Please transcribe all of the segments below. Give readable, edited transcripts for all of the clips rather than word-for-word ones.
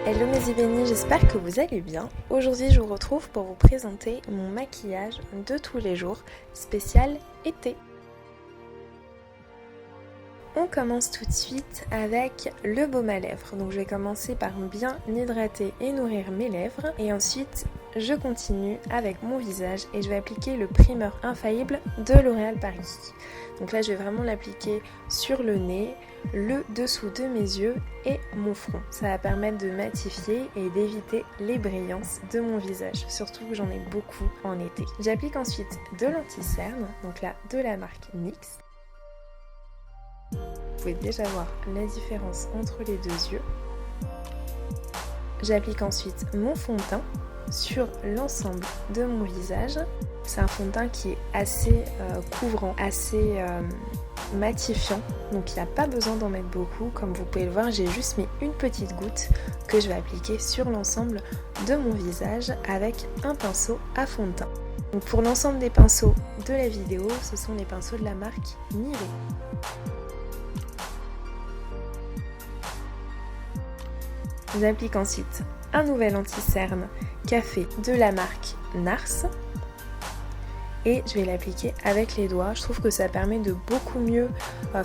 Hello mes bénis, j'espère que vous allez bien. Aujourd'hui je vous retrouve pour vous présenter mon maquillage de tous les jours spécial été. On commence tout de suite avec le baume à lèvres. Donc je vais commencer par bien hydrater et nourrir mes lèvres et ensuite je continue avec mon visage et je vais appliquer le primer infaillible de L'Oréal Paris. Donc là je vais vraiment l'appliquer sur le nez, le dessous de mes yeux et mon front. Ça va permettre de matifier et d'éviter les brillances de mon visage, surtout que j'en ai beaucoup en été. J'applique ensuite de l'anti-cerne, donc là de la marque NYX. Vous pouvez déjà voir la différence entre les deux yeux. J'applique ensuite mon fond de teint sur l'ensemble de mon visage. C'est un fond de teint qui est assez couvrant, assez matifiant, donc il n'y a pas besoin d'en mettre beaucoup. Comme vous pouvez le voir, j'ai juste mis une petite goutte que je vais appliquer sur l'ensemble de mon visage avec un pinceau à fond de teint. Donc pour l'ensemble des pinceaux de la vidéo, ce sont les pinceaux de la marque Nivea. J'applique ensuite un nouvel anti-cerne café de la marque NARS et je vais l'appliquer avec les doigts. Je trouve que ça permet de beaucoup mieux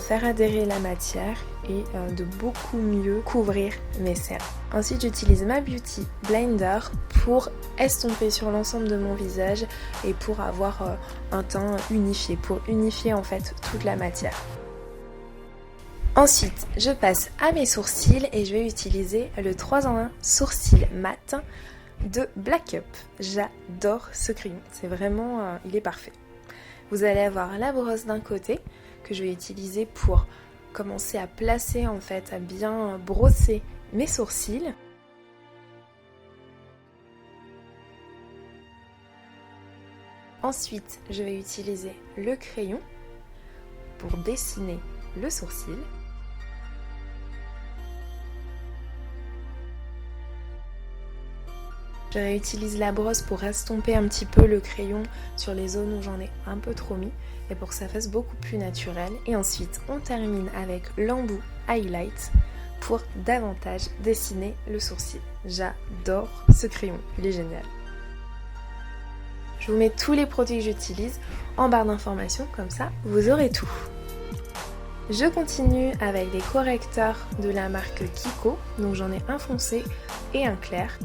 faire adhérer la matière et de beaucoup mieux couvrir mes cernes. Ensuite j'utilise ma Beauty Blender pour estomper sur l'ensemble de mon visage et pour avoir un teint unifié, pour unifier en fait toute la matière. Ensuite, je passe à mes sourcils et je vais utiliser le 3 en 1 sourcil mat de Black Up. J'adore ce crayon, c'est vraiment, il est parfait. Vous allez avoir la brosse d'un côté que je vais utiliser pour commencer à placer en fait, à bien brosser mes sourcils. Ensuite, je vais utiliser le crayon pour dessiner le sourcil. Je réutilise la brosse pour estomper un petit peu le crayon sur les zones où j'en ai un peu trop mis et pour que ça fasse beaucoup plus naturel. Et ensuite, on termine avec l'embout highlight pour davantage dessiner le sourcil. J'adore ce crayon, il est génial. Je vous mets tous les produits que j'utilise en barre d'informations, comme ça vous aurez tout. Je continue avec des correcteurs de la marque Kiko, donc j'en ai un foncé et un clair.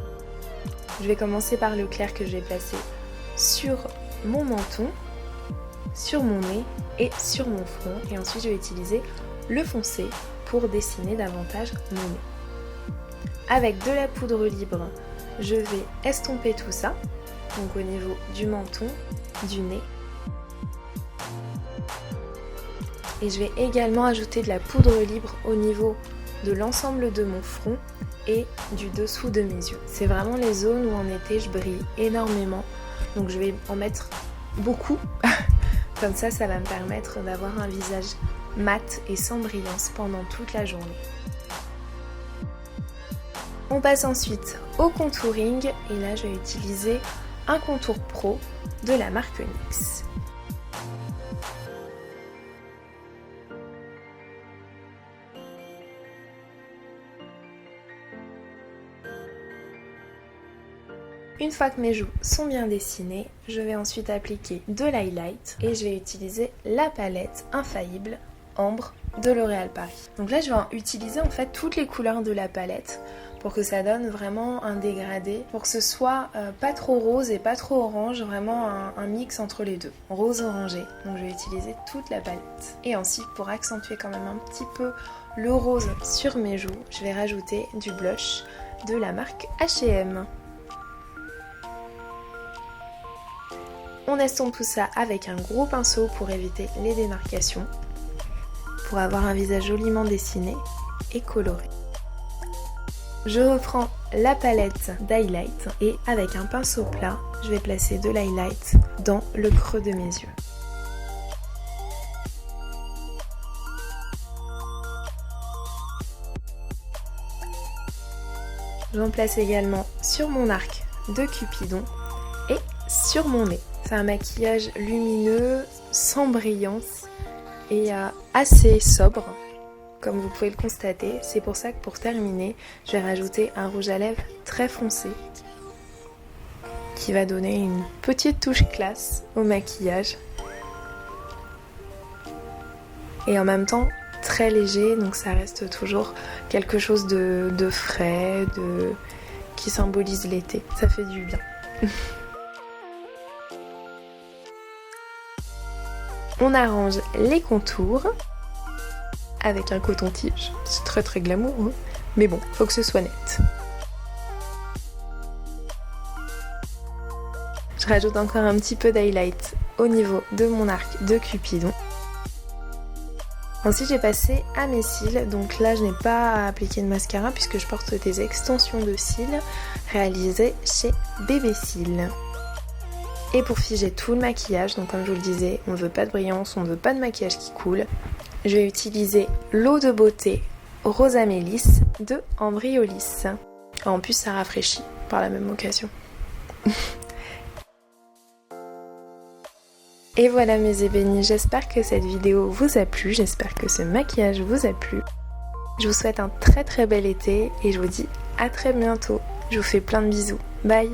Je vais commencer par le clair que je vais placer sur mon menton, sur mon nez et sur mon front. Et ensuite je vais utiliser le foncé pour dessiner davantage mon nez. Avec de la poudre libre, je vais estomper tout ça, donc au niveau du menton, du nez. Et je vais également ajouter de la poudre libre au niveau de l'ensemble de mon front et du dessous de mes yeux. C'est vraiment les zones où en été je brille énormément, donc je vais en mettre beaucoup. Comme ça, ça va me permettre d'avoir un visage mat et sans brillance pendant toute la journée. On passe ensuite au contouring et là je vais utiliser un contour pro de la marque NYX. Une fois que mes joues sont bien dessinées, je vais ensuite appliquer de l'highlight et je vais utiliser la palette infaillible Ambre de L'Oréal Paris. Donc là je vais utiliser en fait toutes les couleurs de la palette pour que ça donne vraiment un dégradé, pour que ce soit pas trop rose et pas trop orange, vraiment un mix entre les deux, rose orangé. Donc je vais utiliser toute la palette. Et ensuite pour accentuer quand même un petit peu le rose sur mes joues, je vais rajouter du blush de la marque H&M. On estompe tout ça avec un gros pinceau pour éviter les démarcations, pour avoir un visage joliment dessiné et coloré. Je reprends la palette d'highlight et avec un pinceau plat, je vais placer de l'highlight dans le creux de mes yeux. J'en place également sur mon arc de Cupidon et sur mon nez. C'est un maquillage lumineux, sans brillance et assez sobre. comme vous pouvez le constater. C'est pour ça que pour terminer, je vais rajouter un rouge à lèvres très foncé qui va donner une petite touche classe au maquillage. Et en même temps très léger, donc ça reste toujours quelque chose de frais, qui symbolise l'été. Ça fait du bien. On arrange les contours avec un coton-tige. C'est très très glamour, hein, mais bon, faut que ce soit net. Je rajoute encore un petit peu d'highlight au niveau de mon arc de Cupidon. Ensuite j'ai passé à mes cils, donc là je n'ai pas appliqué de mascara puisque je porte des extensions de cils réalisées chez Bébé Cils. Et pour figer tout le maquillage, donc comme je vous le disais, on ne veut pas de brillance, on ne veut pas de maquillage qui coule, je vais utiliser l'eau de beauté Rosa Mélisse de Ambriolis. En plus ça rafraîchit par la même occasion. Et voilà mes ébénis, j'espère que cette vidéo vous a plu, j'espère que ce maquillage vous a plu. Je vous souhaite un très très bel été et je vous dis à très bientôt. Je vous fais plein de bisous. Bye!